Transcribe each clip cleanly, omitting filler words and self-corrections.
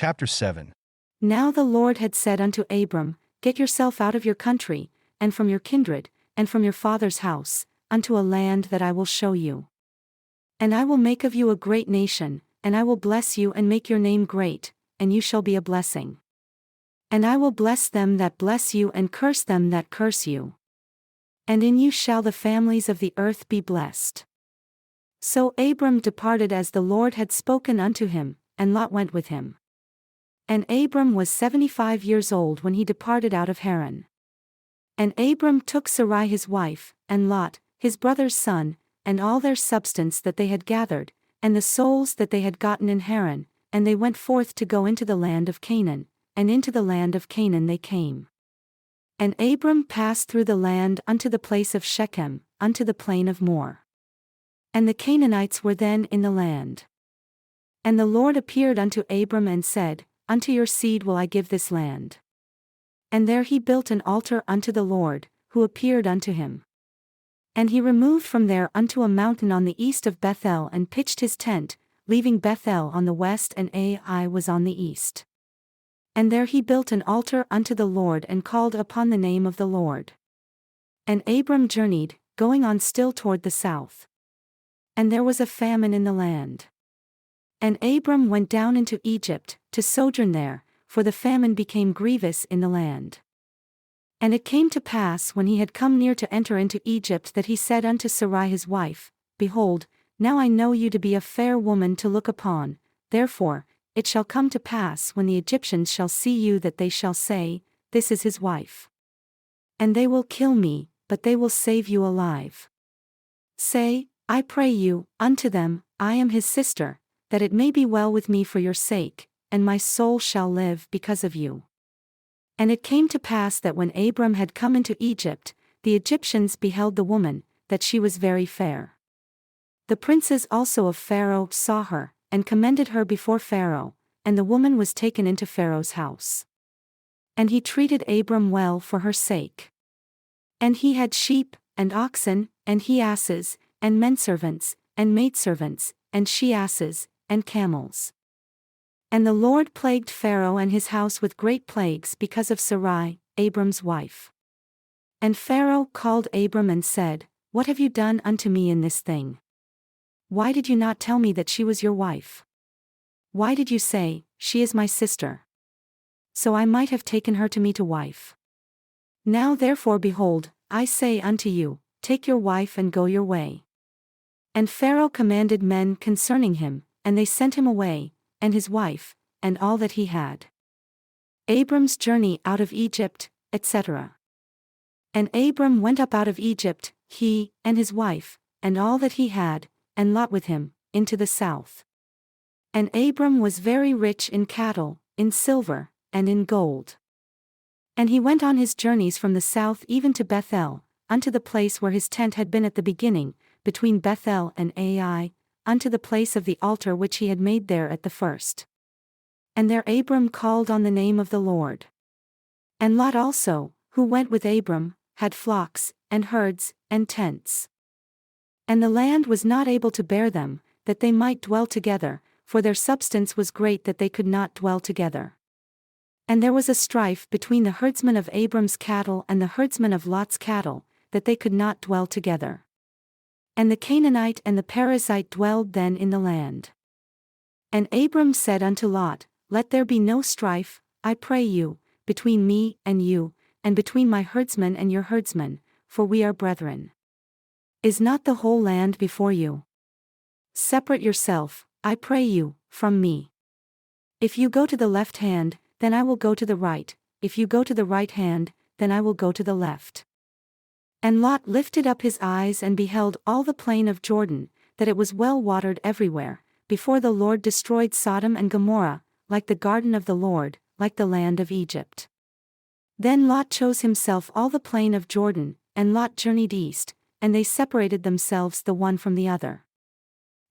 Chapter 7. Now the Lord had said unto Abram, Get yourself out of your country, and from your kindred, and from your father's house, unto a land that I will show you. And I will make of you a great nation, and I will bless you and make your name great, and you shall be a blessing. And I will bless them that bless you and curse them that curse you. And in you shall the families of the earth be blessed. So Abram departed as the Lord had spoken unto him, and Lot went with him. And Abram was 75 years old when he departed out of Haran. And Abram took Sarai his wife, and Lot, his brother's son, and all their substance that they had gathered, and the souls that they had gotten in Haran, and they went forth to go into the land of Canaan, and into the land of Canaan they came. And Abram passed through the land unto the place of Shechem, unto the plain of Moreh. And the Canaanites were then in the land. And the Lord appeared unto Abram and said, Unto your seed will I give this land. And there he built an altar unto the Lord, who appeared unto him. And he removed from there unto a mountain on the east of Bethel and pitched his tent, leaving Bethel on the west and Ai was on the east. And there he built an altar unto the Lord and called upon the name of the Lord. And Abram journeyed, going on still toward the south. And there was a famine in the land. And Abram went down into Egypt, to sojourn there, for the famine became grievous in the land. And it came to pass when he had come near to enter into Egypt that he said unto Sarai his wife, Behold, now I know you to be a fair woman to look upon, therefore, it shall come to pass when the Egyptians shall see you that they shall say, This is his wife. And they will kill me, but they will save you alive. Say, I pray you, unto them, I am his sister, that it may be well with me for your sake, and my soul shall live because of you. And it came to pass that when Abram had come into Egypt, the Egyptians beheld the woman, that she was very fair. The princes also of Pharaoh saw her, and commended her before Pharaoh, and the woman was taken into Pharaoh's house. And he treated Abram well for her sake. And he had sheep, and oxen, and he-asses, and menservants, and maidservants, and she-asses, and camels. And the Lord plagued Pharaoh and his house with great plagues because of Sarai, Abram's wife. And Pharaoh called Abram and said, What have you done unto me in this thing? Why did you not tell me that she was your wife? Why did you say, She is my sister? So I might have taken her to me to wife. Now therefore behold, I say unto you, Take your wife and go your way. And Pharaoh commanded men concerning him, and they sent him away, and his wife, and all that he had. Abram's journey out of Egypt, etc. And Abram went up out of Egypt, he, and his wife, and all that he had, and Lot with him, into the south. And Abram was very rich in cattle, in silver, and in gold. And he went on his journeys from the south even to Bethel, unto the place where his tent had been at the beginning, between Bethel and Ai, unto the place of the altar which he had made there at the first. And there Abram called on the name of the Lord. And Lot also, who went with Abram, had flocks, and herds, and tents. And the land was not able to bear them, that they might dwell together, for their substance was great that they could not dwell together. And there was a strife between the herdsmen of Abram's cattle and the herdsmen of Lot's cattle, that they could not dwell together. And the Canaanite and the Perizzite dwelled then in the land. And Abram said unto Lot, Let there be no strife, I pray you, between me and you, and between my herdsmen and your herdsmen, for we are brethren. Is not the whole land before you? Separate yourself, I pray you, from me. If you go to the left hand, then I will go to the right, if you go to the right hand, then I will go to the left. And Lot lifted up his eyes and beheld all the plain of Jordan, that it was well watered everywhere, before the Lord destroyed Sodom and Gomorrah, like the garden of the Lord, like the land of Egypt. Then Lot chose himself all the plain of Jordan, and Lot journeyed east, and they separated themselves the one from the other.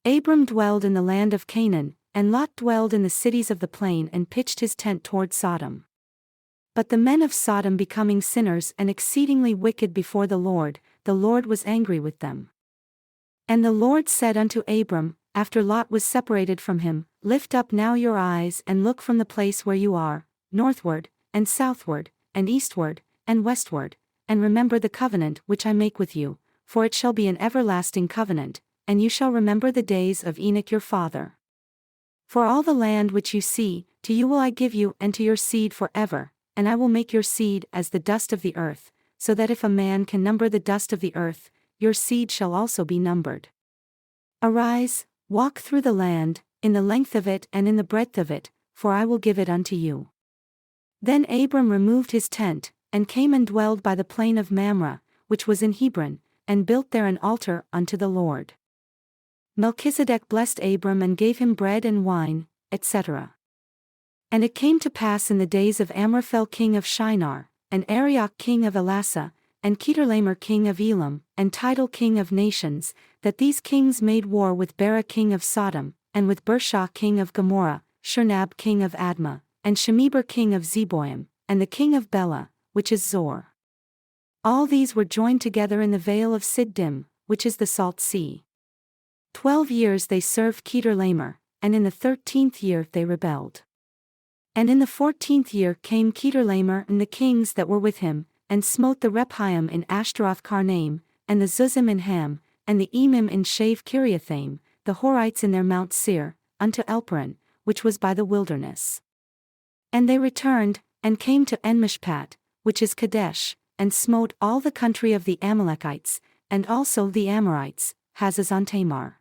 Abram dwelled in the land of Canaan, and Lot dwelled in the cities of the plain and pitched his tent toward Sodom. But the men of Sodom becoming sinners and exceedingly wicked before the Lord was angry with them. And the Lord said unto Abram, after Lot was separated from him, lift up now your eyes and look from the place where you are, northward, and southward, and eastward, and westward, and remember the covenant which I make with you, for it shall be an everlasting covenant, and you shall remember the days of Enoch your father. For all the land which you see, to you will I give you and to your seed forever, and I will make your seed as the dust of the earth, so that if a man can number the dust of the earth, your seed shall also be numbered. Arise, walk through the land, in the length of it and in the breadth of it, for I will give it unto you. Then Abram removed his tent, and came and dwelled by the plain of Mamre, which was in Hebron, and built there an altar unto the Lord. Melchizedek blessed Abram and gave him bread and wine, etc. And it came to pass in the days of Amraphel king of Shinar, and Arioch king of Elasa, and Chedorlaomer king of Elam, and Tidal king of nations, that these kings made war with Bera king of Sodom, and with Bershah king of Gomorrah, Shernab king of Admah, and Shemeber king of Zeboim, and the king of Bela, which is Zor. All these were joined together in the vale of Siddim, which is the Salt Sea. 12 years they served Chedorlaomer, and in the 13th year they rebelled. And in the 14th year came Chedorlaomer and the kings that were with him, and smote the Rephaim in Ashtaroth Karnaim, and the Zuzim in Ham, and the Emim in Shave Kiriathaim, the Horites in their Mount Seir, unto Elparan, which was by the wilderness. And they returned, and came to Enmishpat, which is Kadesh, and smote all the country of the Amalekites, and also the Amorites, Hazazon Tamar.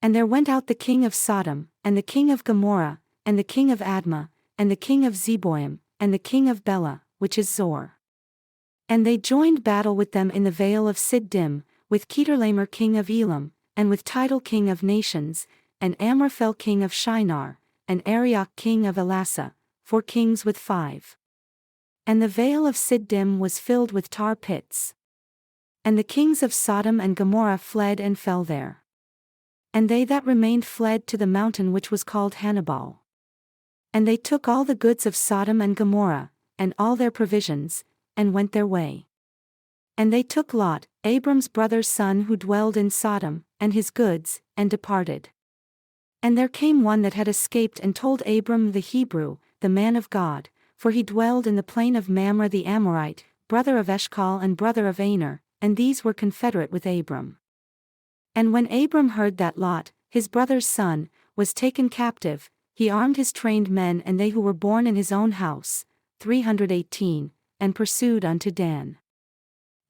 And there went out the king of Sodom, and the king of Gomorrah, and the king of Admah, and the king of Zeboim, and the king of Bela, which is Zor. And they joined battle with them in the vale of Siddim, with Chedorlaomer king of Elam, and with Tidal king of nations, and Amraphel king of Shinar, and Arioch king of Elasa, 4 kings with 5. And the vale of Siddim was filled with tar pits. And the kings of Sodom and Gomorrah fled and fell there. And they that remained fled to the mountain which was called Hannibal. And they took all the goods of Sodom and Gomorrah, and all their provisions, and went their way. And they took Lot, Abram's brother's son who dwelled in Sodom, and his goods, and departed. And there came one that had escaped and told Abram the Hebrew, the man of God, for he dwelled in the plain of Mamre the Amorite, brother of Eshcol and brother of Aner, and these were confederate with Abram. And when Abram heard that Lot, his brother's son, was taken captive, he armed his trained men and they who were born in his own house, 318, and pursued unto Dan.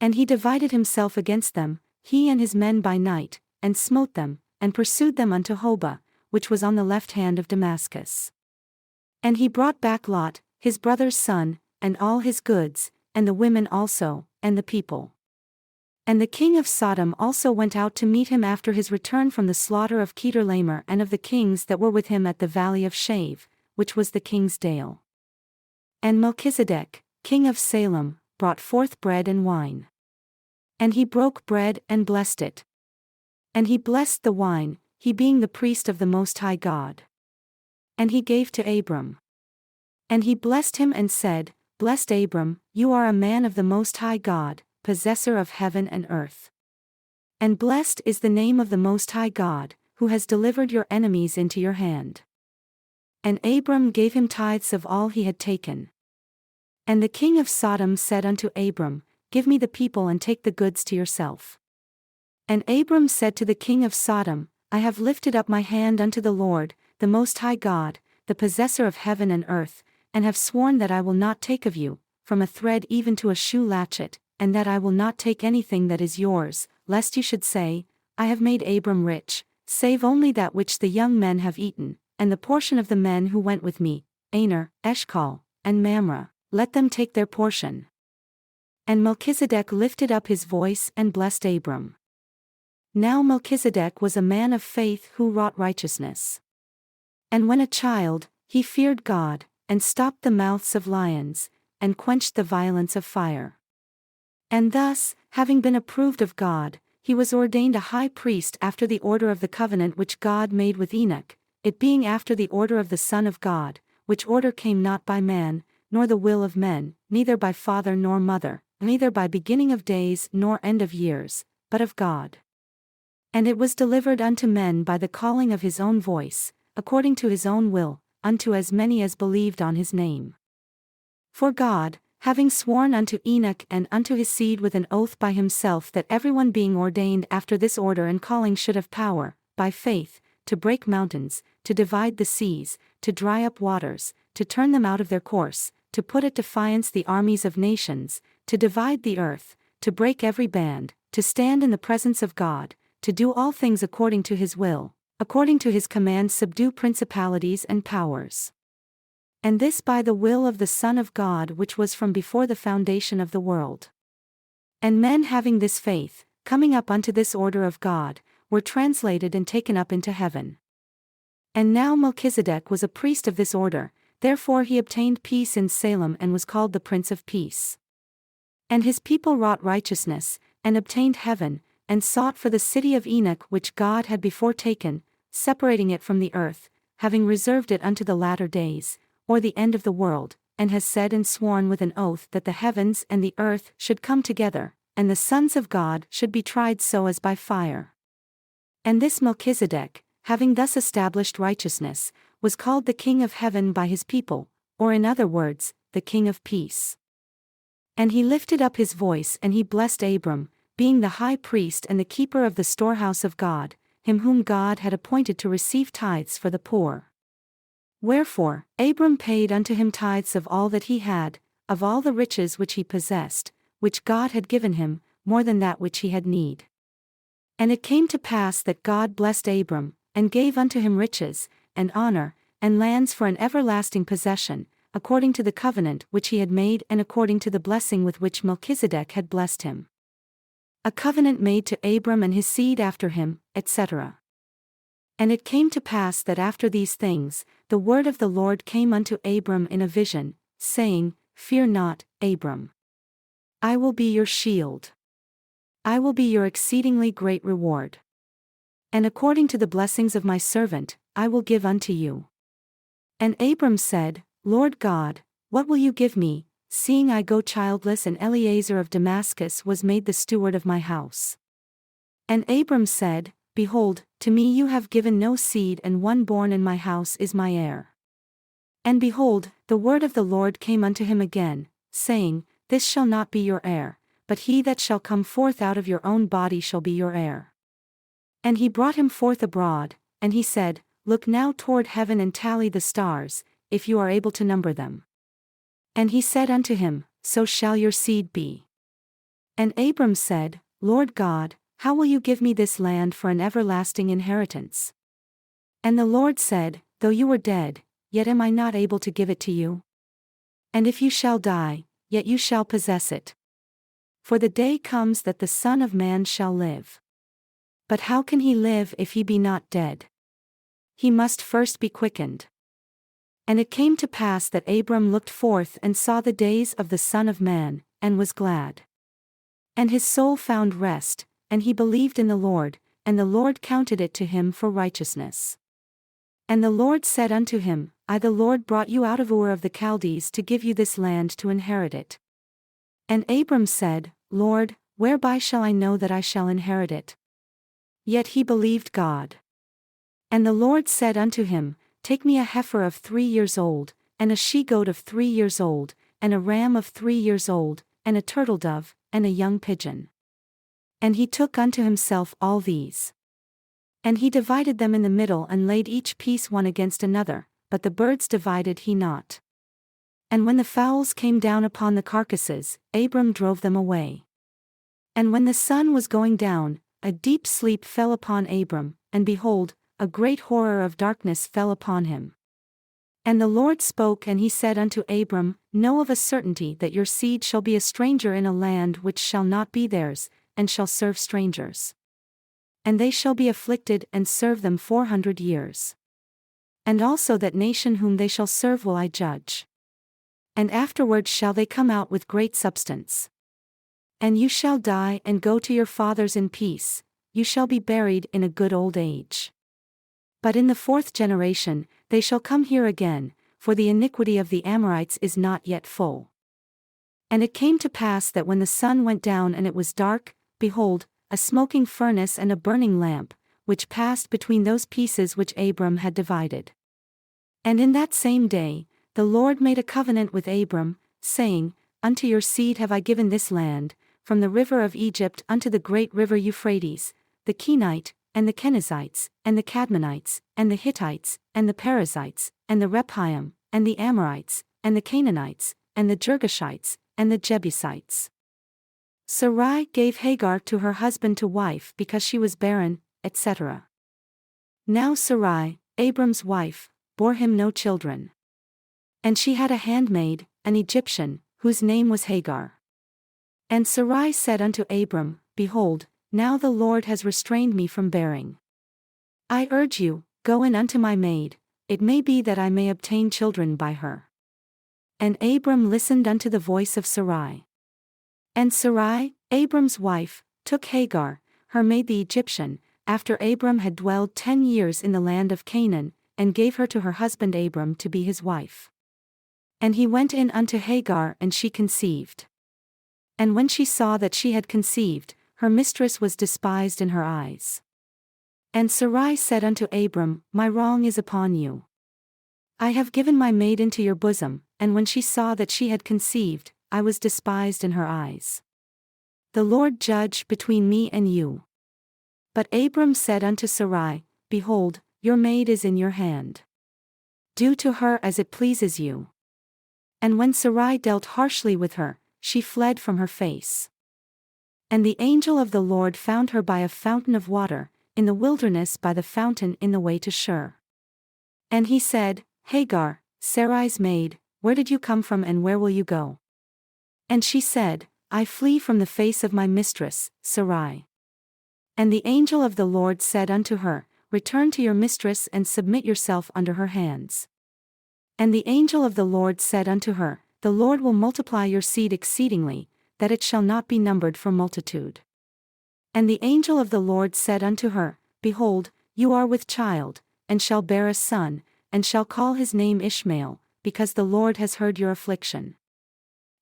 And he divided himself against them, he and his men by night, and smote them, and pursued them unto Hobah, which was on the left hand of Damascus. And he brought back Lot, his brother's son, and all his goods, and the women also, and the people. And the king of Sodom also went out to meet him after his return from the slaughter of Chedorlaomer and of the kings that were with him at the valley of Shave, which was the king's dale. And Melchizedek, king of Salem, brought forth bread and wine. And he broke bread and blessed it. And he blessed the wine, he being the priest of the Most High God. And he gave to Abram. And he blessed him and said, Blessed Abram, you are a man of the Most High God, possessor of heaven and earth. And blessed is the name of the Most High God, who has delivered your enemies into your hand. And Abram gave him tithes of all he had taken. And the king of Sodom said unto Abram, Give me the people and take the goods to yourself. And Abram said to the king of Sodom, I have lifted up my hand unto the Lord, the Most High God, the possessor of heaven and earth, and have sworn that I will not take of you, from a thread even to a shoe latchet, and that I will not take anything that is yours, lest you should say, I have made Abram rich, save only that which the young men have eaten, and the portion of the men who went with me, Aner, Eshcol, and Mamre, let them take their portion. And Melchizedek lifted up his voice and blessed Abram. Now Melchizedek was a man of faith who wrought righteousness. And when a child, he feared God, and stopped the mouths of lions, and quenched the violence of fire. And thus, having been approved of God, he was ordained a high priest after the order of the covenant which God made with Enoch, it being after the order of the Son of God, which order came not by man, nor the will of men, neither by father nor mother, neither by beginning of days nor end of years, but of God. And it was delivered unto men by the calling of his own voice, according to his own will, unto as many as believed on his name. For God, having sworn unto Enoch and unto his seed with an oath by himself that everyone being ordained after this order and calling should have power, by faith, to break mountains, to divide the seas, to dry up waters, to turn them out of their course, to put at defiance the armies of nations, to divide the earth, to break every band, to stand in the presence of God, to do all things according to his will, according to his command subdue principalities and powers. And this by the will of the Son of God which was from before the foundation of the world. And men having this faith, coming up unto this order of God, were translated and taken up into heaven. And now Melchizedek was a priest of this order, therefore he obtained peace in Salem and was called the Prince of Peace. And his people wrought righteousness, and obtained heaven, and sought for the city of Enoch which God had before taken, separating it from the earth, having reserved it unto the latter days, or the end of the world, and has said and sworn with an oath that the heavens and the earth should come together, and the sons of God should be tried so as by fire. And this Melchizedek, having thus established righteousness, was called the King of heaven by his people, or in other words, the King of peace. And he lifted up his voice and he blessed Abram, being the high priest and the keeper of the storehouse of God, him whom God had appointed to receive tithes for the poor. Wherefore, Abram paid unto him tithes of all that he had, of all the riches which he possessed, which God had given him, more than that which he had need. And it came to pass that God blessed Abram, and gave unto him riches, and honor, and lands for an everlasting possession, according to the covenant which he had made and according to the blessing with which Melchizedek had blessed him. A covenant made to Abram and his seed after him, etc. And it came to pass that after these things, the word of the Lord came unto Abram in a vision, saying, Fear not, Abram. I will be your shield. I will be your exceedingly great reward. And according to the blessings of my servant, I will give unto you. And Abram said, Lord God, what will you give me, seeing I go childless, and Eliezer of Damascus was made the steward of my house? And Abram said, Behold, to me you have given no seed, and one born in my house is my heir. And behold, the word of the Lord came unto him again, saying, This shall not be your heir, but he that shall come forth out of your own body shall be your heir. And he brought him forth abroad, and he said, Look now toward heaven and tally the stars, if you are able to number them. And he said unto him, So shall your seed be. And Abram said, Lord God, how will you give me this land for an everlasting inheritance? And the Lord said, Though you were dead, yet am I not able to give it to you? And if you shall die, yet you shall possess it. For the day comes that the Son of Man shall live. But how can he live if he be not dead? He must first be quickened. And it came to pass that Abram looked forth and saw the days of the Son of Man, and was glad. And his soul found rest, and he believed in the Lord, and the Lord counted it to him for righteousness. And the Lord said unto him, I the Lord brought you out of Ur of the Chaldees to give you this land to inherit it. And Abram said, Lord, whereby shall I know that I shall inherit it? Yet he believed God. And the Lord said unto him, Take me a heifer of 3 years old, and a she-goat of 3 years old, and a ram of 3 years old, and a turtle-dove, and a young pigeon. And he took unto himself all these. And he divided them in the middle and laid each piece one against another, but the birds divided he not. And when the fowls came down upon the carcasses, Abram drove them away. And when the sun was going down, a deep sleep fell upon Abram, and behold, a great horror of darkness fell upon him. And the Lord spoke and he said unto Abram, Know of a certainty that your seed shall be a stranger in a land which shall not be theirs, and shall serve strangers. And they shall be afflicted and serve them 400 years. And also that nation whom they shall serve will I judge. And afterward shall they come out with great substance. And you shall die and go to your fathers in peace, you shall be buried in a good old age. But in the 4th generation, they shall come here again, for the iniquity of the Amorites is not yet full. And it came to pass that when the sun went down and it was dark, behold, a smoking furnace and a burning lamp, which passed between those pieces which Abram had divided. And in that same day, the Lord made a covenant with Abram, saying, Unto your seed have I given this land, from the river of Egypt unto the great river Euphrates, the Kenite, and the Kenizzites, and the Cadmonites, and the Hittites, and the Perizzites, and the Rephaim, and the Amorites, and the Canaanites, and the Girgashites, and the Jebusites. Sarai gave Hagar to her husband to wife because she was barren, etc. Now Sarai, Abram's wife, bore him no children. And she had a handmaid, an Egyptian, whose name was Hagar. And Sarai said unto Abram, Behold, now the Lord has restrained me from bearing. I urge you, go in unto my maid, it may be that I may obtain children by her. And Abram listened unto the voice of Sarai. And Sarai, Abram's wife, took Hagar, her maid the Egyptian, after Abram had dwelled 10 years in the land of Canaan, and gave her to her husband Abram to be his wife. And he went in unto Hagar, and she conceived. And when she saw that she had conceived, her mistress was despised in her eyes. And Sarai said unto Abram, My wrong is upon you. I have given my maid into your bosom, and when she saw that she had conceived, I was despised in her eyes. The Lord judge between me and you. But Abram said unto Sarai, Behold, your maid is in your hand. Do to her as it pleases you. And when Sarai dealt harshly with her, she fled from her face. And the angel of the Lord found her by a fountain of water, in the wilderness by the fountain in the way to Shur. And he said, Hagar, Sarai's maid, where did you come from and where will you go? And she said, I flee from the face of my mistress, Sarai. And the angel of the Lord said unto her, Return to your mistress and submit yourself under her hands. And the angel of the Lord said unto her, The Lord will multiply your seed exceedingly, that it shall not be numbered for multitude. And the angel of the Lord said unto her, Behold, you are with child, and shall bear a son, and shall call his name Ishmael, because the Lord has heard your affliction.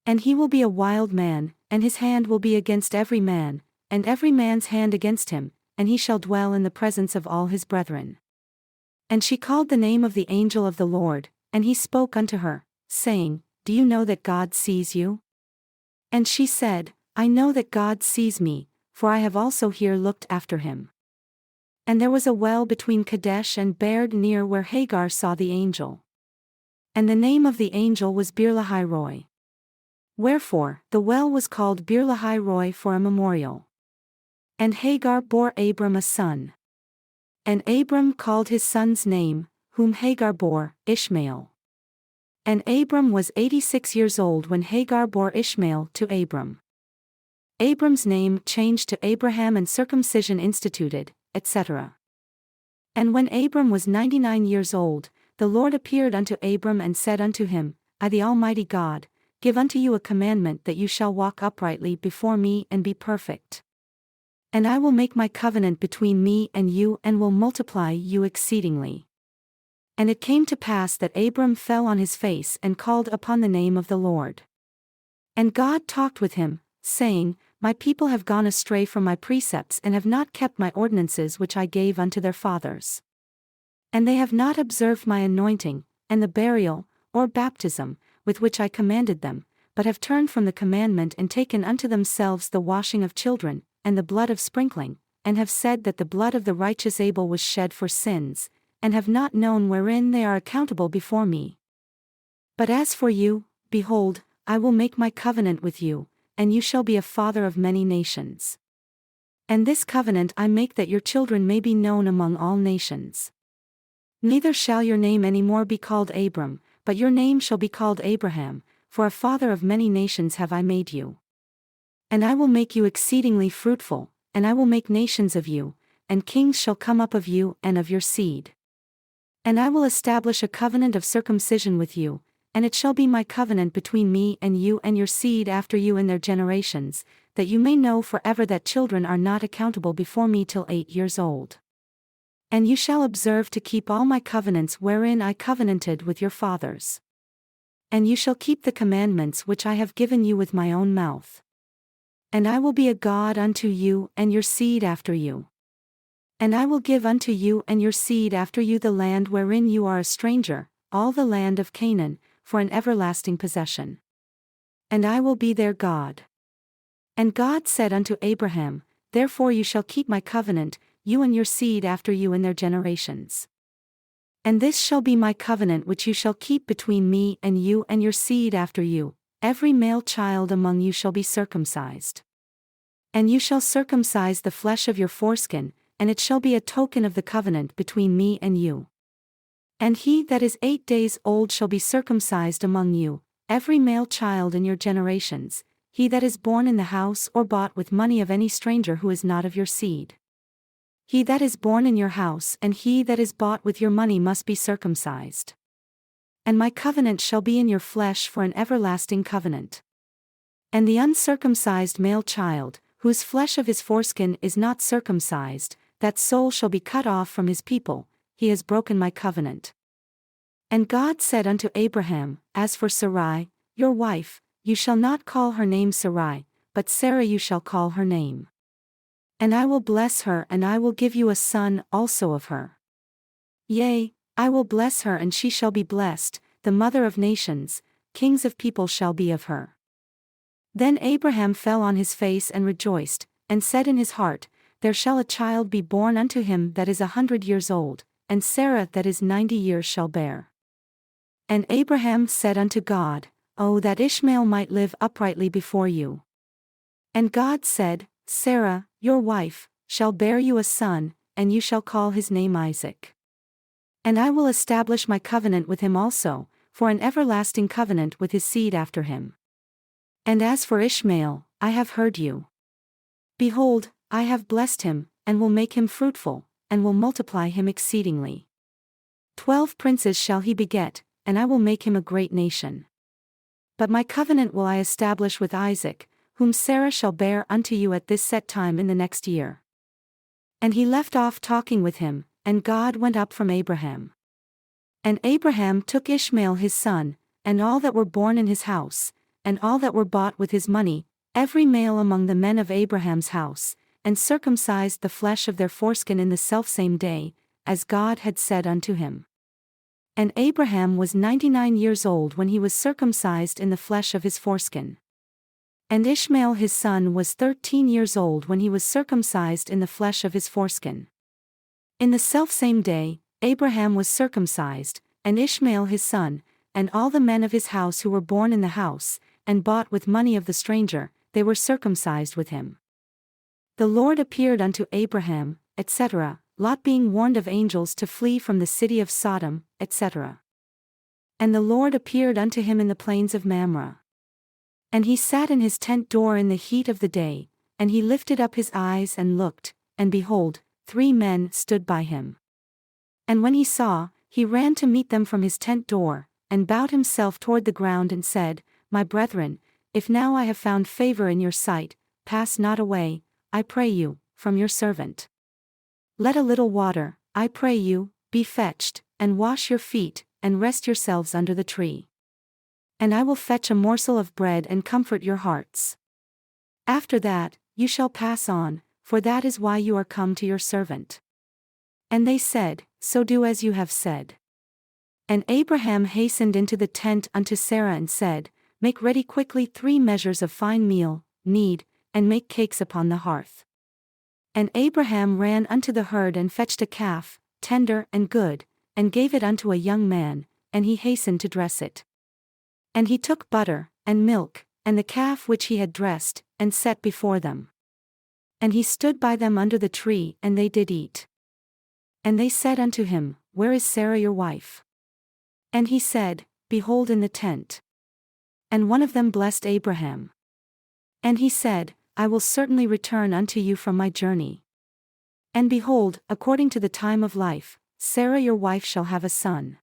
And he will be a wild man, and his hand will be against every man, and every man's hand against him, and he shall dwell in the presence of all his brethren. And she called the name of the angel of the Lord, and he spoke unto her, saying, Do you know that God sees you? And she said, I know that God sees me, for I have also here looked after him. And there was a well between Kadesh and Bered near where Hagar saw the angel. And the name of the angel was Beer-lahai-roi. Wherefore, the well was called Beer-lahai-roi for a memorial. And Hagar bore Abram a son. And Abram called his son's name, whom Hagar bore, Ishmael. And Abram was 86 years old when Hagar bore Ishmael to Abram. Abram's name changed to Abraham and circumcision instituted, etc. And when Abram was 99 years old, the Lord appeared unto Abram and said unto him, I the Almighty God, give unto you a commandment that you shall walk uprightly before me and be perfect. And I will make my covenant between me and you and will multiply you exceedingly. And it came to pass that Abram fell on his face and called upon the name of the Lord. And God talked with him, saying, My people have gone astray from my precepts and have not kept my ordinances which I gave unto their fathers. And they have not observed my anointing, and the burial, or baptism, with which I commanded them, but have turned from the commandment and taken unto themselves the washing of children, and the blood of sprinkling, and have said that the blood of the righteous Abel was shed for sins, and have not known wherein they are accountable before me. But as for you, behold, I will make my covenant with you, and you shall be a father of many nations. And this covenant I make that your children may be known among all nations. Neither shall your name any more be called Abram, but your name shall be called Abraham, for a father of many nations have I made you. And I will make you exceedingly fruitful, and I will make nations of you, and kings shall come up of you and of your seed. And I will establish a covenant of circumcision with you, and it shall be my covenant between me and you and your seed after you in their generations, that you may know forever that children are not accountable before me till 8 years old. And you shall observe to keep all my covenants wherein I covenanted with your fathers. And you shall keep the commandments which I have given you with my own mouth. And I will be a God unto you and your seed after you. And I will give unto you and your seed after you the land wherein you are a stranger, all the land of Canaan, for an everlasting possession. And I will be their God. And God said unto Abraham, Therefore you shall keep my covenant, you and your seed after you in their generations. And this shall be my covenant which you shall keep between me and you and your seed after you, every male child among you shall be circumcised. And you shall circumcise the flesh of your foreskin, and it shall be a token of the covenant between me and you. And he that is 8 days old shall be circumcised among you, every male child in your generations, he that is born in the house or bought with money of any stranger who is not of your seed. He that is born in your house and he that is bought with your money must be circumcised. And my covenant shall be in your flesh for an everlasting covenant. And the uncircumcised male child, whose flesh of his foreskin is not circumcised, that soul shall be cut off from his people, he has broken my covenant. And God said unto Abraham, As for Sarai, your wife, you shall not call her name Sarai, but Sarah you shall call her name. And I will bless her and I will give you a son also of her. Yea, I will bless her and she shall be blessed, the mother of nations, kings of people shall be of her. Then Abraham fell on his face and rejoiced, and said in his heart, There shall a child be born unto him that is 100 years old, and Sarah that is 90 years shall bear. And Abraham said unto God, O that Ishmael might live uprightly before you. And God said, Sarah, your wife, shall bear you a son, and you shall call his name Isaac. And I will establish my covenant with him also, for an everlasting covenant with his seed after him. And as for Ishmael, I have heard you. Behold, I have blessed him, and will make him fruitful, and will multiply him exceedingly. 12 princes shall he beget, and I will make him a great nation. But my covenant will I establish with Isaac, whom Sarah shall bear unto you at this set time in the next year. And he left off talking with him, and God went up from Abraham. And Abraham took Ishmael his son, and all that were born in his house, and all that were bought with his money, every male among the men of Abraham's house, and circumcised the flesh of their foreskin in the selfsame day, as God had said unto him. And Abraham was 99 years old when he was circumcised in the flesh of his foreskin. And Ishmael his son was 13 years old when he was circumcised in the flesh of his foreskin. In the selfsame day, Abraham was circumcised, and Ishmael his son, and all the men of his house who were born in the house, and bought with money of the stranger, they were circumcised with him. The Lord appeared unto Abraham, etc., Lot being warned of angels to flee from the city of Sodom, etc. And the Lord appeared unto him in the plains of Mamre. And he sat in his tent door in the heat of the day, and he lifted up his eyes and looked, and behold, 3 men stood by him. And when he saw, he ran to meet them from his tent door, and bowed himself toward the ground and said, My brethren, if now I have found favor in your sight, pass not away, I pray you, from your servant. Let a little water, I pray you, be fetched, and wash your feet, and rest yourselves under the tree. And I will fetch a morsel of bread and comfort your hearts. After that, you shall pass on, for that is why you are come to your servant. And they said, So do as you have said. And Abraham hastened into the tent unto Sarah and said, Make ready quickly 3 measures of fine meal, knead, and make cakes upon the hearth. And Abraham ran unto the herd and fetched a calf, tender and good, and gave it unto a young man, and he hastened to dress it. And he took butter, and milk, and the calf which he had dressed, and set before them. And he stood by them under the tree, and they did eat. And they said unto him, Where is Sarah your wife? And he said, Behold in the tent. And one of them blessed Abraham. And he said, I will certainly return unto you from my journey. And behold, according to the time of life, Sarah your wife shall have a son.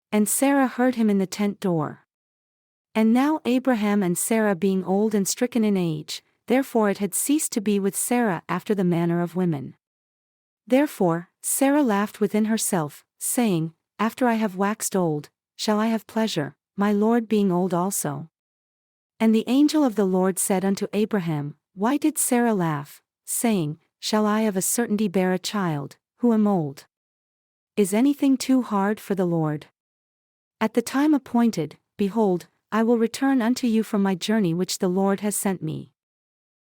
And Sarah heard him in the tent door. And now Abraham and Sarah being old and stricken in age, therefore it had ceased to be with Sarah after the manner of women. Therefore, Sarah laughed within herself, saying, After I have waxed old, shall I have pleasure, my Lord being old also? And the angel of the Lord said unto Abraham, Why did Sarah laugh, saying, Shall I of a certainty bear a child, who am old? Is anything too hard for the Lord? At the time appointed, behold, I will return unto you from my journey which the Lord has sent me.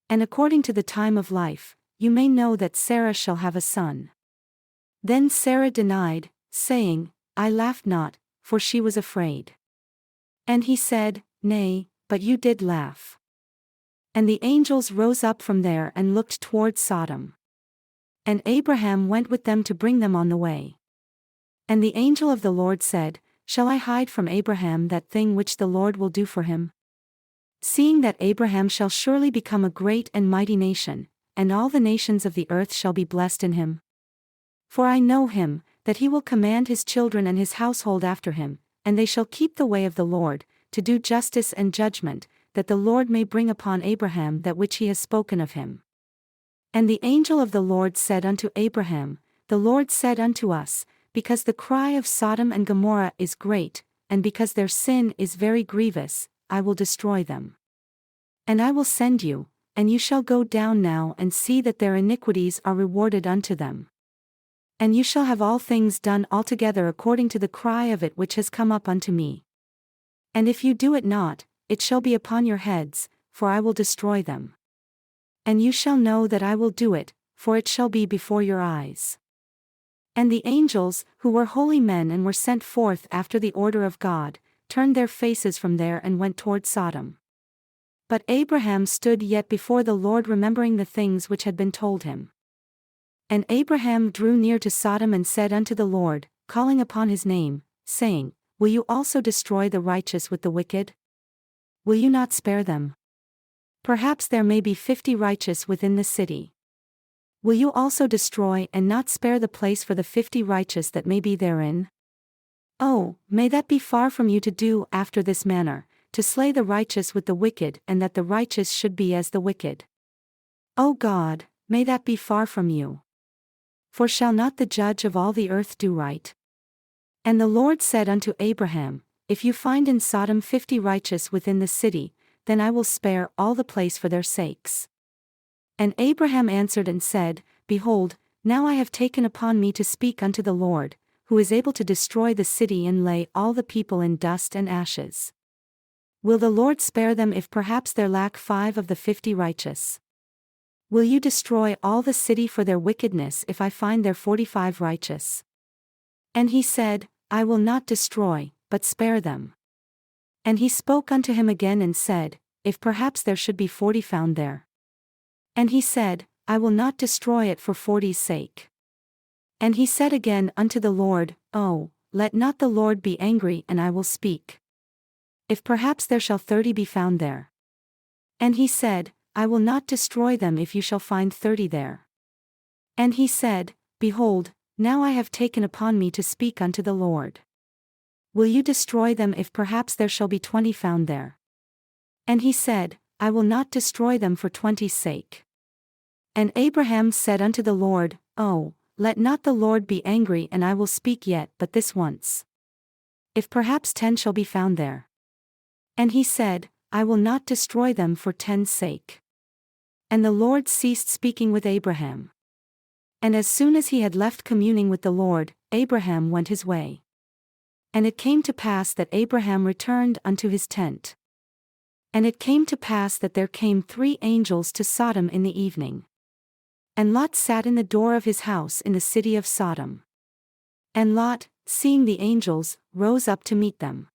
And according to the time of life, you may know that Sarah shall have a son. Then Sarah denied, saying, I laughed not, for she was afraid. And he said, Nay, but you did laugh. And the angels rose up from there and looked toward Sodom. And Abraham went with them to bring them on the way. And the angel of the Lord said, Shall I hide from Abraham that thing which the Lord will do for him? Seeing that Abraham shall surely become a great and mighty nation, and all the nations of the earth shall be blessed in him. For I know him, that he will command his children and his household after him, and they shall keep the way of the Lord, to do justice and judgment, that the Lord may bring upon Abraham that which he has spoken of him. And the angel of the Lord said unto Abraham, The Lord said unto us, Because the cry of Sodom and Gomorrah is great, and because their sin is very grievous, I will destroy them. And I will send you, and you shall go down now and see that their iniquities are rewarded unto them. And you shall have all things done altogether according to the cry of it which has come up unto me. And if you do it not, it shall be upon your heads, for I will destroy them. And you shall know that I will do it, for it shall be before your eyes. And the angels, who were holy men and were sent forth after the order of God, turned their faces from there and went toward Sodom. But Abraham stood yet before the Lord, remembering the things which had been told him. And Abraham drew near to Sodom and said unto the Lord, calling upon his name, saying, Will you also destroy the righteous with the wicked? Will you not spare them? Perhaps there may be 50 righteous within the city. Will you also destroy and not spare the place for the 50 righteous that may be therein? Oh, may that be far from you to do after this manner, to slay the righteous with the wicked, and that the righteous should be as the wicked. O God, may that be far from you. For shall not the judge of all the earth do right? And the Lord said unto Abraham, If you find in Sodom 50 righteous within the city, then I will spare all the place for their sakes. And Abraham answered and said, Behold, now I have taken upon me to speak unto the Lord, who is able to destroy the city and lay all the people in dust and ashes. Will the Lord spare them if perhaps there lack 5 of the 50 righteous? Will you destroy all the city for their wickedness if I find there 45 righteous? And he said, I will not destroy, but spare them. And he spoke unto him again and said, If perhaps there should be 40 found there. And he said, I will not destroy it for 40's sake. And he said again unto the Lord, Oh, let not the Lord be angry, and I will speak. If perhaps there shall 30 be found there. And he said, I will not destroy them if you shall find 30 there. And he said, Behold, now I have taken upon me to speak unto the Lord. Will you destroy them if perhaps there shall be 20 found there? And he said, I will not destroy them for 20's sake. And Abraham said unto the Lord, Oh, let not the Lord be angry, and I will speak yet but this once. If perhaps 10 shall be found there. And he said, I will not destroy them for 10's sake. And the Lord ceased speaking with Abraham. And as soon as he had left communing with the Lord, Abraham went his way. And it came to pass that Abraham returned unto his tent. And it came to pass that there came 3 angels to Sodom in the evening. And Lot sat in the door of his house in the city of Sodom. And Lot, seeing the angels, rose up to meet them.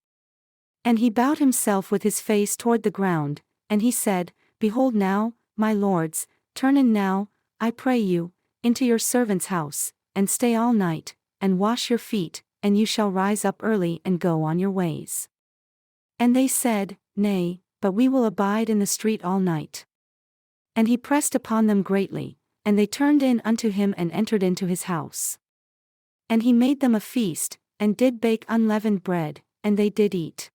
And he bowed himself with his face toward the ground, and he said, Behold now, my lords, turn in now, I pray you, into your servant's house, and stay all night, and wash your feet, and you shall rise up early and go on your ways. And they said, Nay, but we will abide in the street all night. And he pressed upon them greatly, and they turned in unto him and entered into his house. And he made them a feast, and did bake unleavened bread, and they did eat.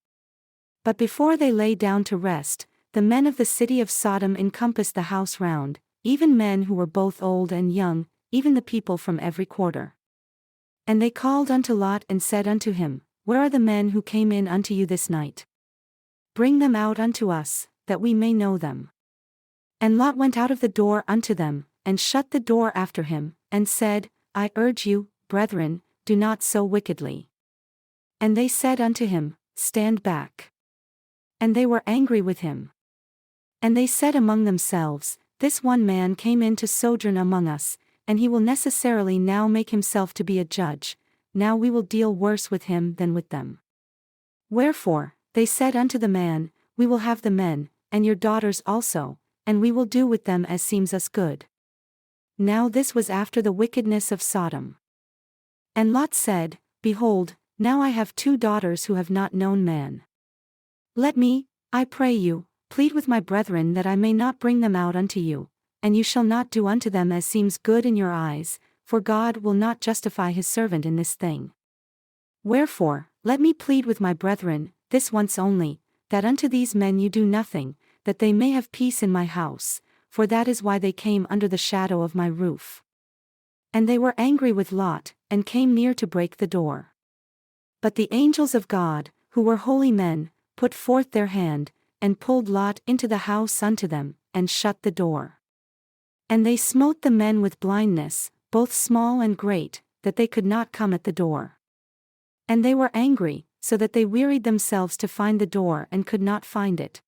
But before they lay down to rest, the men of the city of Sodom encompassed the house round, even men who were both old and young, even the people from every quarter. And they called unto Lot and said unto him, Where are the men who came in unto you this night? Bring them out unto us, that we may know them. And Lot went out of the door unto them, and shut the door after him, and said, I urge you, brethren, do not so wickedly. And they said unto him, Stand back. And they were angry with him. And they said among themselves, This one man came in to sojourn among us, and he will necessarily now make himself to be a judge, now we will deal worse with him than with them. Wherefore, they said unto the man, We will have the men, and your daughters also, and we will do with them as seems us good. Now this was after the wickedness of Sodom. And Lot said, Behold, now I have 2 daughters who have not known man. Let me, I pray you, plead with my brethren that I may not bring them out unto you, and you shall not do unto them as seems good in your eyes, for God will not justify his servant in this thing. Wherefore, let me plead with my brethren, this once only, that unto these men you do nothing, that they may have peace in my house, for that is why they came under the shadow of my roof. And they were angry with Lot, and came near to break the door. But the angels of God, who were holy men, put forth their hand, and pulled Lot into the house unto them, and shut the door. And they smote the men with blindness, both small and great, that they could not come at the door. And they were angry, so that they wearied themselves to find the door and could not find it.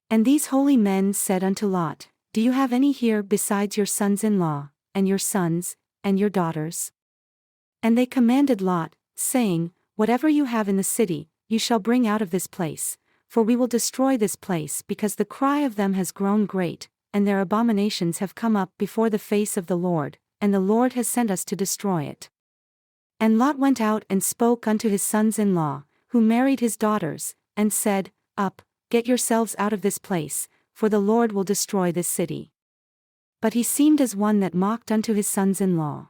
And these holy men said unto Lot, Do you have any here besides your sons-in-law, and your sons, and your daughters? And they commanded Lot, saying, Whatever you have in the city, you shall bring out of this place, for we will destroy this place because the cry of them has grown great, and their abominations have come up before the face of the Lord, and the Lord has sent us to destroy it. And Lot went out and spoke unto his sons-in-law, who married his daughters, and said, Up, get yourselves out of this place, for the Lord will destroy this city. But he seemed as one that mocked unto his sons-in-law.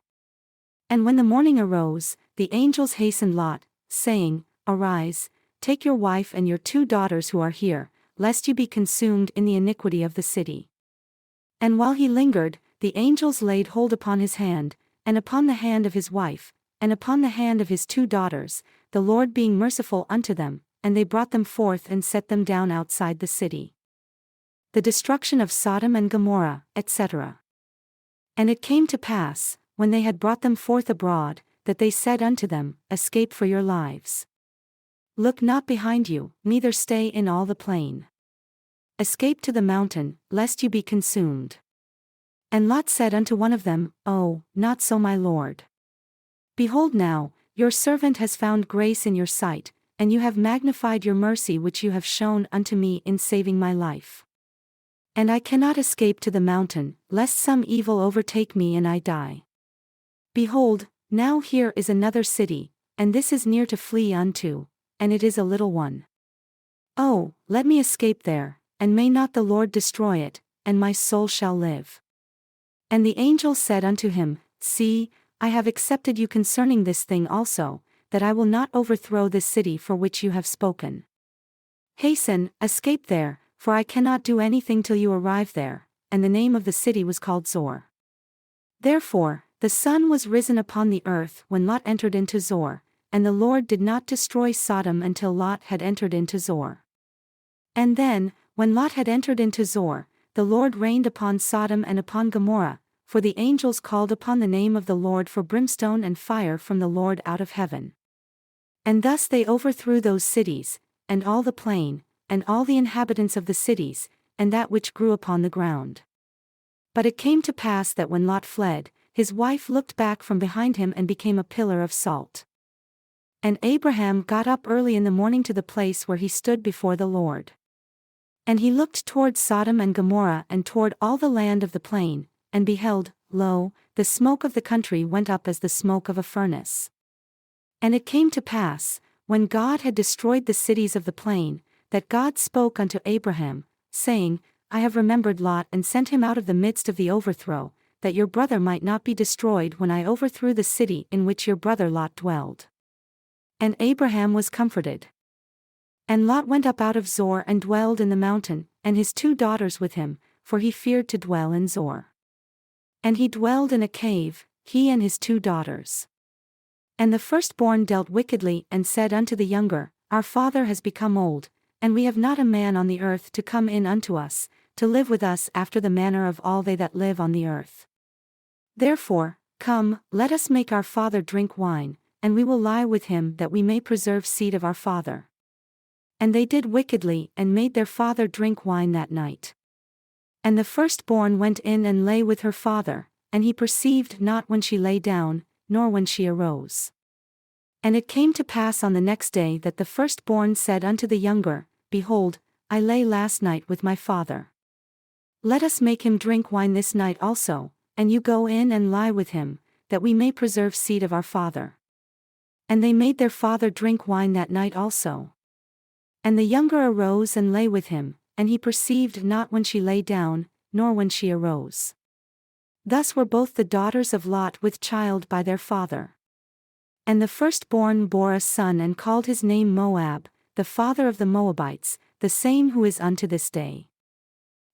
And when the morning arose, the angels hastened Lot, saying, Arise, take your wife and your 2 daughters who are here, lest you be consumed in the iniquity of the city. And while he lingered, the angels laid hold upon his hand, and upon the hand of his wife, and upon the hand of his 2 daughters, the Lord being merciful unto them, and they brought them forth and set them down outside the city. The destruction of Sodom and Gomorrah, etc. And it came to pass, when they had brought them forth abroad, that they said unto them, Escape for your lives. Look not behind you, neither stay in all the plain. Escape to the mountain, lest you be consumed. And Lot said unto one of them, Oh, not so my lord. Behold now, your servant has found grace in your sight, and you have magnified your mercy which you have shown unto me in saving my life. And I cannot escape to the mountain, lest some evil overtake me and I die. Behold, now here is another city, and this is near to flee unto, and it is a little one. Oh, let me escape there, and may not the Lord destroy it, and my soul shall live. And the angel said unto him, See, I have accepted you concerning this thing also, that I will not overthrow this city for which you have spoken. Hasten, escape there, for I cannot do anything till you arrive there. And the name of the city was called Zor. Therefore, the sun was risen upon the earth when Lot entered into Zor, and the Lord did not destroy Sodom until Lot had entered into Zor. And then, when Lot had entered into Zor, the Lord rained upon Sodom and upon Gomorrah, for the angels called upon the name of the Lord for brimstone and fire from the Lord out of heaven. And thus they overthrew those cities, and all the plain, and all the inhabitants of the cities, and that which grew upon the ground. But it came to pass that when Lot fled, his wife looked back from behind him and became a pillar of salt. And Abraham got up early in the morning to the place where he stood before the Lord. And he looked toward Sodom and Gomorrah and toward all the land of the plain, and beheld, lo, the smoke of the country went up as the smoke of a furnace. And it came to pass, when God had destroyed the cities of the plain, that God spoke unto Abraham, saying, I have remembered Lot and sent him out of the midst of the overthrow, that your brother might not be destroyed when I overthrew the city in which your brother Lot dwelled. And Abraham was comforted. And Lot went up out of Zor and dwelled in the mountain, and his 2 daughters with him, for he feared to dwell in Zor. And he dwelled in a cave, he and his 2 daughters. And the firstborn dealt wickedly and said unto the younger, Our father has become old, and we have not a man on the earth to come in unto us, to live with us after the manner of all they that live on the earth. Therefore, come, let us make our father drink wine, and we will lie with him that we may preserve seed of our father. And they did wickedly, and made their father drink wine that night. And the firstborn went in and lay with her father, and he perceived not when she lay down, nor when she arose. And it came to pass on the next day that the firstborn said unto the younger, Behold, I lay last night with my father. Let us make him drink wine this night also, and you go in and lie with him, that we may preserve seed of our father. And they made their father drink wine that night also. And the younger arose and lay with him, and he perceived not when she lay down, nor when she arose. Thus were both the daughters of Lot with child by their father. And the firstborn bore a son and called his name Moab, the father of the Moabites, the same who is unto this day.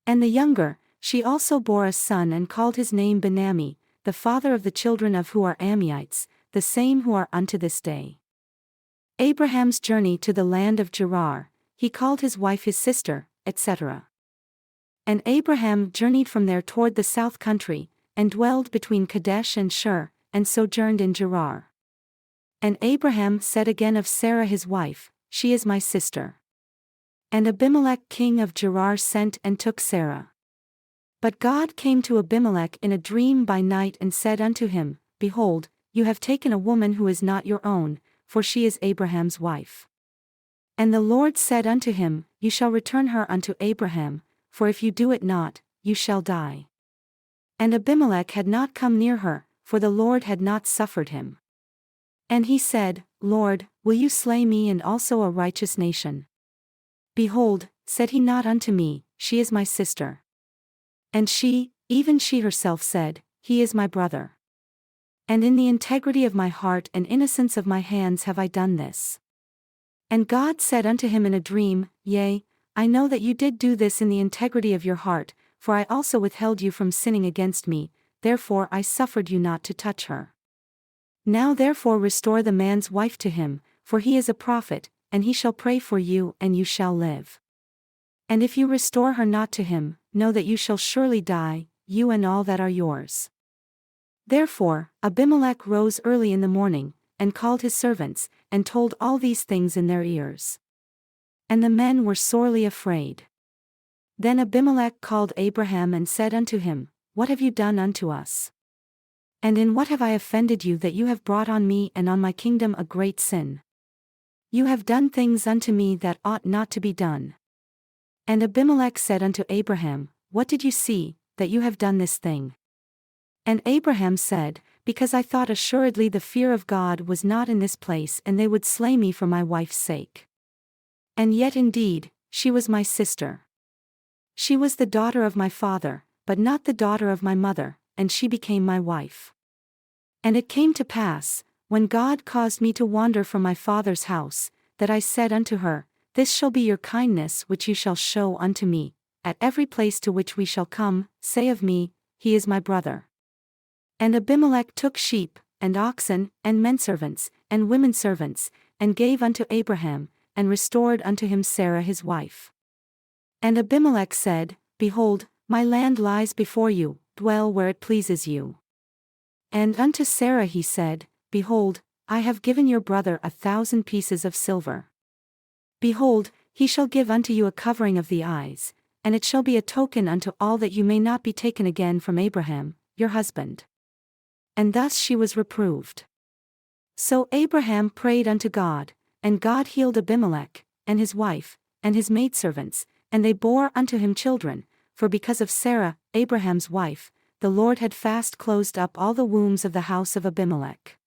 And the younger, she also bore a son and called his name Benammi, the father of the children of who are Ammites, the same who are unto this day. Abraham's journey to the land of Gerar, he called his wife his sister, etc. And Abraham journeyed from there toward the south country, and dwelled between Kadesh and Shur, and sojourned in Gerar. And Abraham said again of Sarah his wife, She is my sister. And Abimelech king of Gerar sent and took Sarah. But God came to Abimelech in a dream by night and said unto him, Behold, you have taken a woman who is not your own, for she is Abraham's wife. And the Lord said unto him, You shall return her unto Abraham, for if you do it not, you shall die. And Abimelech had not come near her, for the Lord had not suffered him. And he said, Lord, will you slay me and also a righteous nation? Behold, said he not unto me, She is my sister. And she, even she herself said, He is my brother. And in the integrity of my heart and innocence of my hands have I done this. And God said unto him in a dream, Yea, I know that you did do this in the integrity of your heart, for I also withheld you from sinning against me, therefore I suffered you not to touch her. Now therefore restore the man's wife to him, for he is a prophet, and he shall pray for you and you shall live. And if you restore her not to him, know that you shall surely die, you and all that are yours. Therefore, Abimelech rose early in the morning, and called his servants, and told all these things in their ears. And the men were sorely afraid. Then Abimelech called Abraham and said unto him, What have you done unto us? And in what have I offended you that you have brought on me and on my kingdom a great sin? You have done things unto me that ought not to be done. And Abimelech said unto Abraham, What did you see, that you have done this thing? And Abraham said, Because I thought assuredly the fear of God was not in this place and they would slay me for my wife's sake. And yet indeed, she was my sister. She was the daughter of my father, but not the daughter of my mother, and she became my wife. And it came to pass, when God caused me to wander from my father's house, that I said unto her, This shall be your kindness which you shall show unto me, at every place to which we shall come, say of me, He is my brother. And Abimelech took sheep, and oxen, and menservants, and womenservants, and gave unto Abraham, and restored unto him Sarah his wife. And Abimelech said, Behold, my land lies before you, dwell where it pleases you. And unto Sarah he said, Behold, I have given your brother 1,000 pieces of silver. Behold, he shall give unto you a covering of the eyes, and it shall be a token unto all that you may not be taken again from Abraham, your husband. And thus she was reproved. So Abraham prayed unto God, and God healed Abimelech, and his wife, and his maidservants, and they bore unto him children, for because of Sarah, Abraham's wife, the Lord had fast closed up all the wombs of the house of Abimelech.